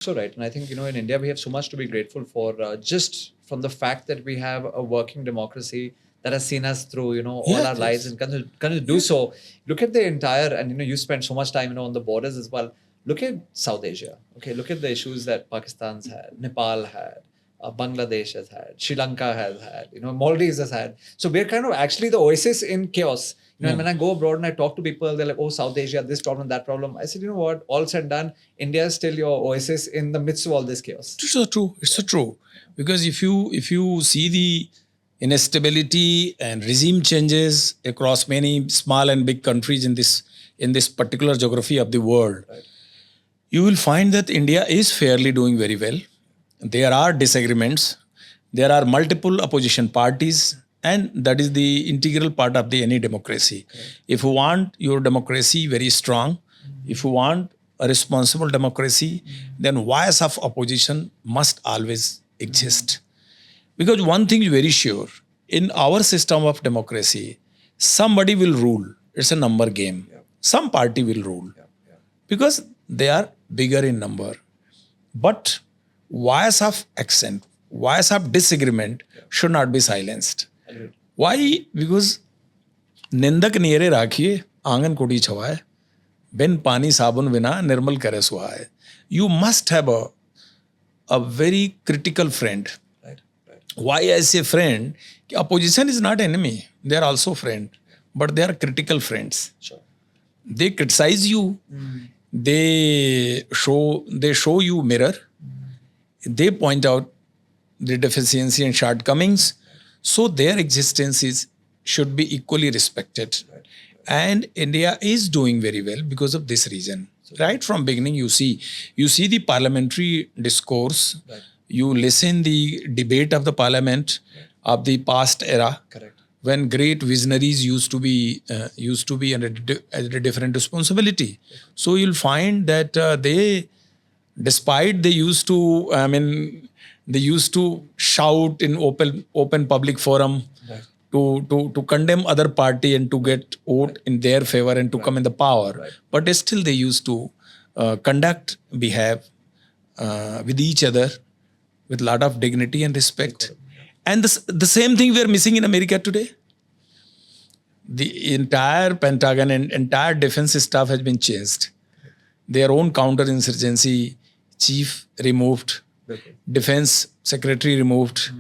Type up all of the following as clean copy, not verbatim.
So right, and I think in India we have so much to be grateful for, just from the fact that we have a working democracy that has seen us through all our Yes, lives yes. and continue to do so. Look at the entire, and you spend so much time on the borders as well. Look at South Asia. Okay, look at the issues that Pakistan's had, Nepal had, Bangladesh has had, Sri Lanka has had, Maldives has had. So we're kind of actually the oasis in chaos. And when I go abroad and I talk to people, they're like, "Oh, South Asia, this problem, that problem." I said, "You know what? All said and done, India is still your oasis in the midst of all this chaos." It's so true. It's so true. Because if you see the instability and regime changes across many small and big countries in this particular geography of the world, Right. you will find that India is fairly doing very well. There are disagreements. There are multiple opposition parties, and that is the integral part of the any democracy. If you want your democracy very strong, if you want a responsible democracy, then voice of opposition must always exist. Because one thing is very sure, in our system of democracy, somebody will rule. It's a number game. Some party will rule because they are bigger in number. But voice of accent, voice of disagreement should not be silenced. Why? Because निंदक नियरे राखिए आंगन कोटी छवाए बिन पानी साबुन बिना निर्मल करे सुहाए. You must have a very critical friend. Right. Right. Why I say friend? Opposition is not enemy. They are also friend, but they are critical friends. Sure. They criticize you. They show you mirror. They point out the deficiency and shortcomings. So their existence should be equally respected. And India is doing very well because of this reason. Right from beginning, you see the parliamentary discourse. Right. You listen the debate of the parliament of the past era. Correct. When great visionaries used to be under a different responsibility. So you'll find that despite they used to shout in open public forum. Right. To condemn other party and to get vote in their favor and to come in the power. Right. But still they used to behave with each other with a lot of dignity and respect. And the same thing we are missing in America today. The entire Pentagon and entire defense staff has been changed. Their own counterinsurgency chief removed. Okay. Defense secretary removed.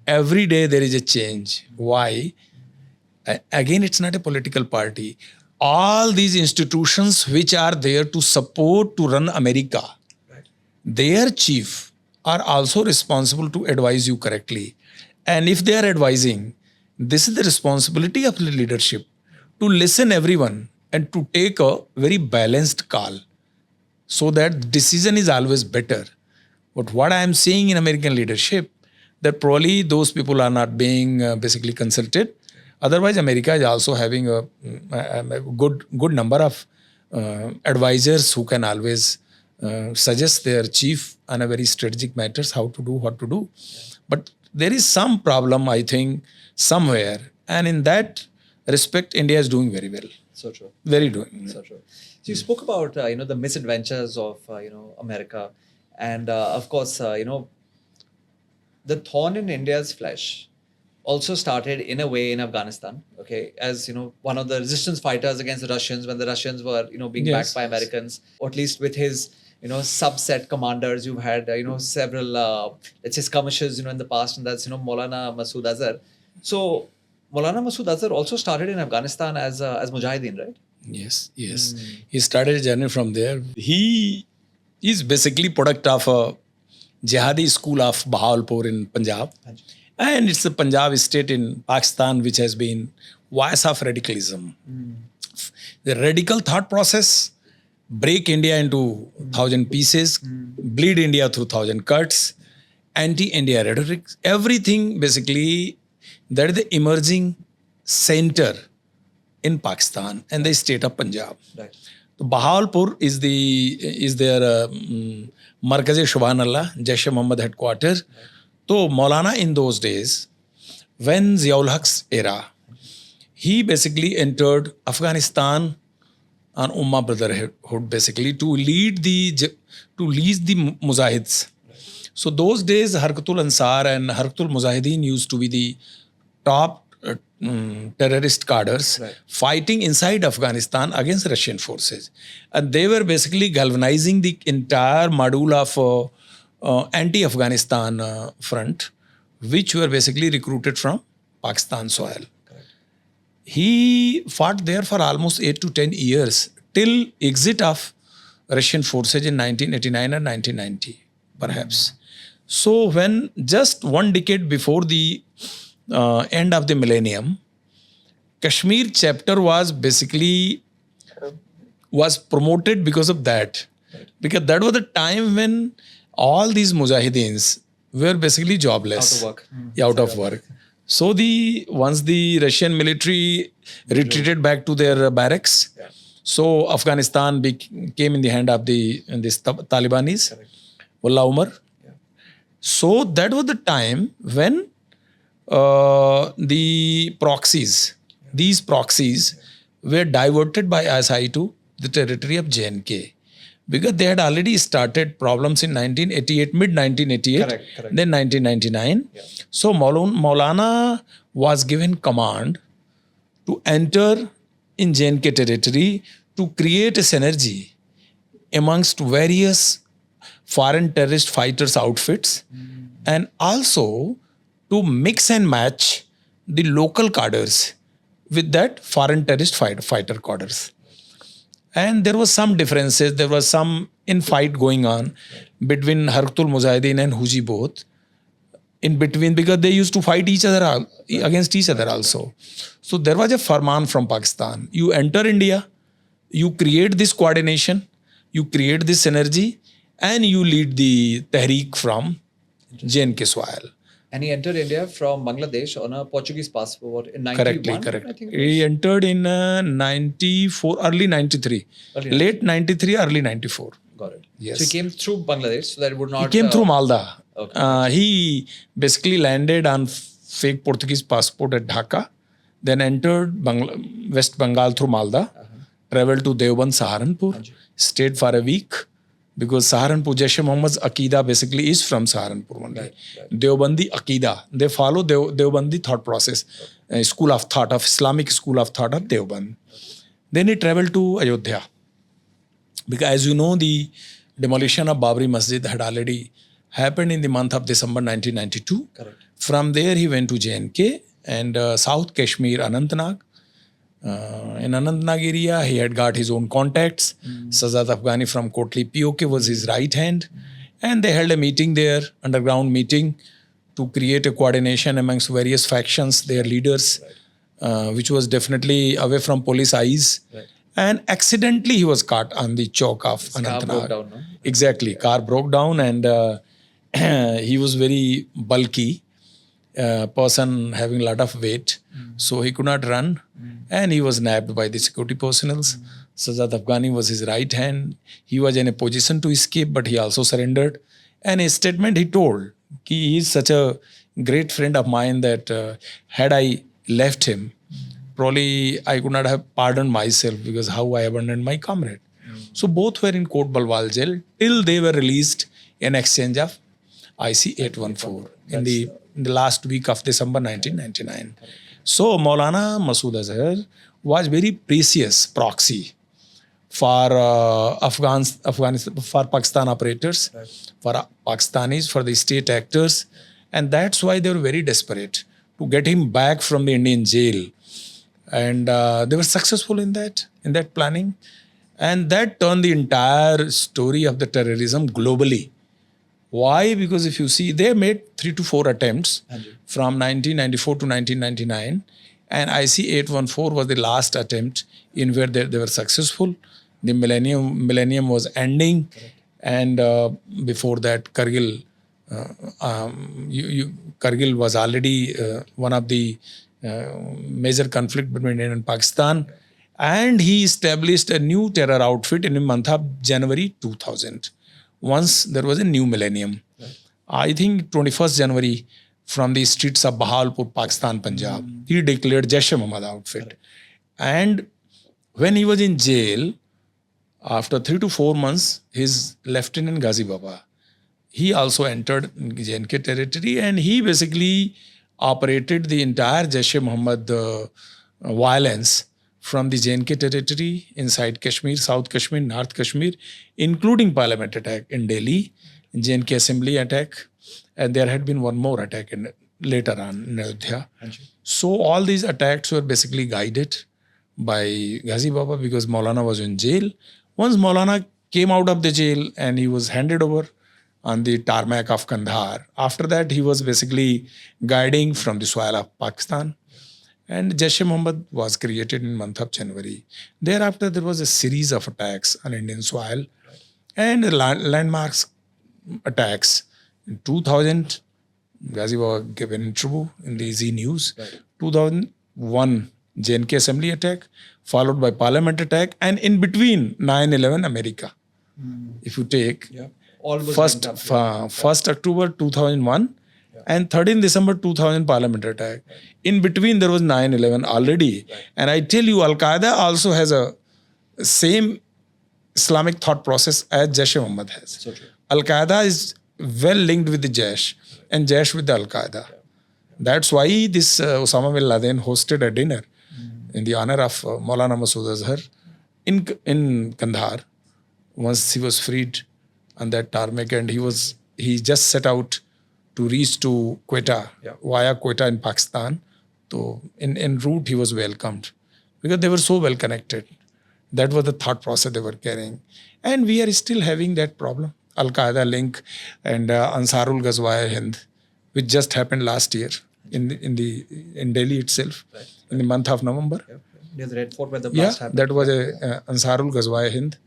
Every day there is a change. Why? Again, it's not a political party. All these institutions which are there to support, to run America, Right. their chief are also responsible to advise you correctly. And if they are advising, this is the responsibility of the leadership to listen everyone and to take a very balanced call so that decision is always better. But what I am seeing in American leadership, that probably those people are not being basically consulted. Otherwise, America is also having a good number of advisors who can always suggest their chief on a very strategic matters how to do, what to do. But there is some problem, I think, somewhere. And in that respect, India is doing very well. So true. Very doing. So true. So you spoke about the misadventures of America, and of course the thorn in India's flesh also started in a way in Afghanistan. Okay, as one of the resistance fighters against the Russians when the Russians were being Yes. backed by Americans, or at least with his subset commanders. You've had several let's say skirmishes in the past, and that's Maulana Masood Azhar. So Maulana Masood Azhar also started in Afghanistan as Mujahideen, right? Yes. He started his journey from there. He is basically product of a jihadi school of Bahawalpur in Punjab. And it's the Punjab state in Pakistan which has been voice of radicalism. The radical thought process, break India into 1,000 pieces, bleed India through 1,000 cuts, anti-India rhetoric, everything basically, that is the emerging center in Pakistan and the state of Punjab. Right. So Bahawalpur is their Markaz-e Shubhanallah, Jaish-e-Mohammed headquarters. So Maulana in those days, when Ziaul Haq's era, he basically entered Afghanistan an Ummah Brotherhood, basically to lead the Mujahids. So those days, Harkatul Ansar and Harkatul Mujahideen used to be the top terrorist cadres fighting inside Afghanistan against Russian forces. And they were basically galvanizing the entire module of anti-Afghanistan front, which were basically recruited from Pakistan soil. He fought there for almost 8 to 10 years till exit of Russian forces in 1989 or 1990, perhaps. So when just 1 decade before the end of the millennium, Kashmir chapter was promoted because of that. Because that was the time when all these mujahideens were basically jobless. Out of work. Out of work. So once the Russian military retreated back to their barracks, so Afghanistan came in the hand of this Talibanis, Mullah Umar. So that was the time when these proxies were diverted by ISI to the territory of J&K. Because they had already started problems in 1988, mid-1988, then 1999. So Maulana was given command to enter in J&K territory to create a synergy amongst various foreign terrorist fighters outfits and also to mix and match the local cadres with that foreign terrorist fighter cadres. And there was some differences, there was some infight going on between Harkatul Mujahideen and Huji both in between, because they used to fight each other against each other also. So there was a farman from Pakistan. You enter India, you create this coordination, you create this synergy, and you lead the Tehreek from J&K soil. And he entered India from Bangladesh on a Portuguese passport in 91. Correct. I think He entered in 94, early 93. Late 93, early 94. Got it. Yes. So he came through Bangladesh, so that it would not... He came through Malda. Okay. He basically landed on fake Portuguese passport at Dhaka, then entered West Bengal through Malda, traveled to Deoband, Saharanpur, stayed for a week, because Saharanpur, Jaish-e-Mohammed's Aqeeda basically is from Saharanpur only. Right. Deobandi Aqeeda. They follow Deobandi thought process, school of thought, of Islamic school of thought of Deoband. Then he traveled to Ayodhya. Because as you know, the demolition of Babri Masjid had already happened in the month of December 1992. Correct. From there, he went to J&K and South Kashmir, Anantnag. In Anantnag area, he had got his own contacts. Sajjad Afghani from Kotli POK was his right hand. And they held a meeting there, underground meeting, to create a coordination amongst various factions, their leaders, which was definitely away from police eyes. Right. And accidentally, he was caught on the chowk of Anantnag. Car broke down, no? Exactly. Car broke down and he was very bulky. Person having a lot of weight, so he could not run, and he was nabbed by the security personnel. Sajjad Afghani was his right hand. He was in a position to escape, but he also surrendered. And a statement he told, he is such a great friend of mine that had I left him, probably I could not have pardoned myself, because how I abandoned my comrade. So both were in Kot Balwal jail till they were released in exchange of IC 814 in the last week of December 1999. So Maulana Masood Azhar was very precious proxy for Afghanistan, for Pakistan operators, for Pakistanis, for the state actors, and that's why they were very desperate to get him back from the Indian jail. And they were successful in that planning, and that turned the entire story of the terrorism globally. Why? Because if you see, they made 3 to 4 attempts from 1994 to 1999, and IC 814 was the last attempt in where they were successful. The millennium was ending, and before that, Kargil was already one of the major conflict between India and Pakistan, and he established a new terror outfit in the month of January 2000. Once there was a new millennium. I think 21st January, from the streets of Bahalpur, Pakistan, Punjab, he declared Jaish-e-Mohammed outfit. And when he was in jail, After 3 to 4 months, his lieutenant Ghazi Baba, he also entered J&K territory, and he basically operated the entire Jaish-e-Mohammed violence from the J&K territory inside Kashmir, South Kashmir, North Kashmir, including parliament attack in Delhi, J&K assembly attack, and there had been one more attack later on in Ayodhya. So all these attacks were basically guided by Ghazi Baba because Maulana was in jail. Once Maulana came out of the jail and he was handed over on the tarmac of Kandahar, after that he was basically guiding from the soil of Pakistan. And Jaish-e-Mohammed was created in month of January. Thereafter, there was a series of attacks on Indian soil and landmarks attacks. In 2000, Ghazi Baba gave an interview in the Z News. 2001, J&K assembly attack, followed by parliament attack, and in between 9/11 America. If you take All was 1st October 2001 and 13 December 2000 parliament attack. In between there was 9/11 already. And I tell you, Al-Qaeda also has a same Islamic thought process as Jaish-e-Mohammed has. So true. Al-Qaeda is well linked with the Jaish and Jaish with the Al-Qaeda. That's why this Osama bin Laden hosted a dinner in the honor of Maulana Masood Azhar in Kandahar once he was freed on that tarmac, and he just set out to reach to Quetta via Quetta in Pakistan. So en route he was welcomed because they were so well connected. That was the thought process they were carrying, and we are still having that problem. Al-Qaeda link and Ansarul Ghazwa Hind, which just happened last year in Delhi itself, in the month of November. Near the Red Fort where the blast happened. That was a Ansarul Ghazwa Hind.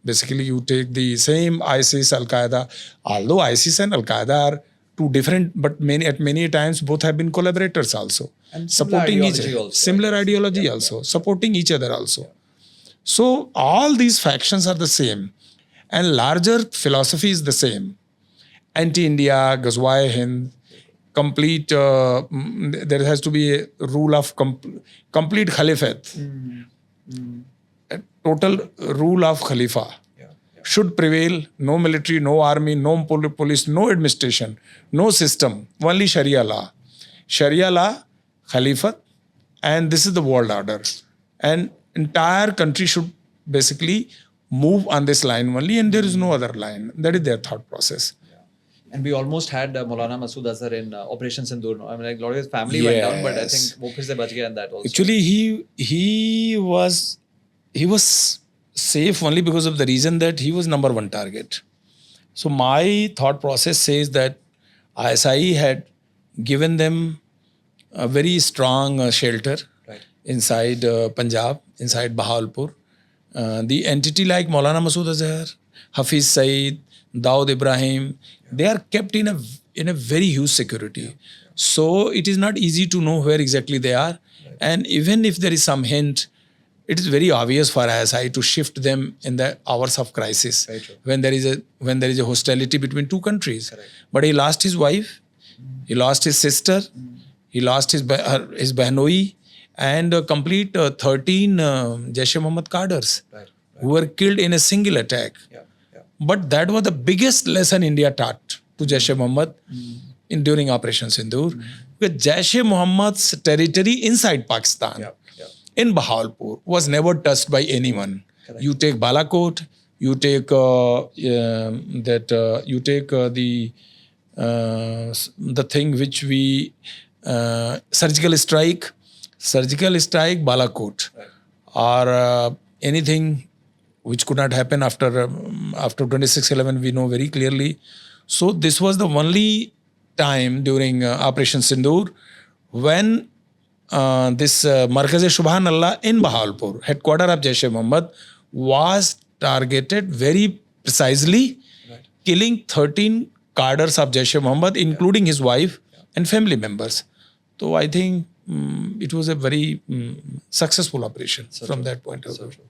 Basically, you take the same ISIS, Al-Qaeda, although ISIS and Al-Qaeda are two different, but many times both have been collaborators also. And supporting each other. Similar ideology also. Supporting each other also. So all these factions are the same. And larger philosophy is the same. Anti-India, Ghazwa Hind, complete, there has to be a rule of complete caliphate. A total rule of Khalifa should prevail. No military, no army, no police, no administration, no system. Only Sharia law. Sharia law, Khalifat, and this is the world order. And entire country should basically move on this line only, and there is no other line. That is their thought process. And we almost had Maulana Masood Azhar in Operation Sindoor. I mean, like a lot of his family went down, but I think wo phir se bach gaya in that also. Actually, he was safe only because of the reason that he was number one target. So my thought process says that ISI had given them a very strong shelter inside Punjab, inside Bahawalpur. The entity like Maulana Masood Azhar, Hafiz Saeed, Dawood Ibrahim, they are kept in a very huge security. So it is not easy to know where exactly they are. And even if there is some hint, it is very obvious for ISI to shift them in the hours of crisis when there is a hostility between two countries. But he lost his wife, he lost his sister, he lost his Behnoi, and a complete 13 Jaish-e-Mohammed cadres who were killed in a single attack. But that was the biggest lesson India taught to Jaish-e-Mohammed during Operation Sindoor. Because Jaish-e-Mohammed's territory inside Pakistan, in Bahawalpur, was never touched by anyone. You take Balakot, you take the thing which we surgical strike Balakot, or anything which could not happen after 26/11, we know very clearly. So this was the only time during Operation Sindoor when this Markaz-e Subhanallah in Bahawalpur, headquarter of Jaish-e-Mohammed, was targeted very precisely, killing 13 cadres of Jaish-e-Mohammed, including his wife and family members. So I think it was a very successful operation from that point of view.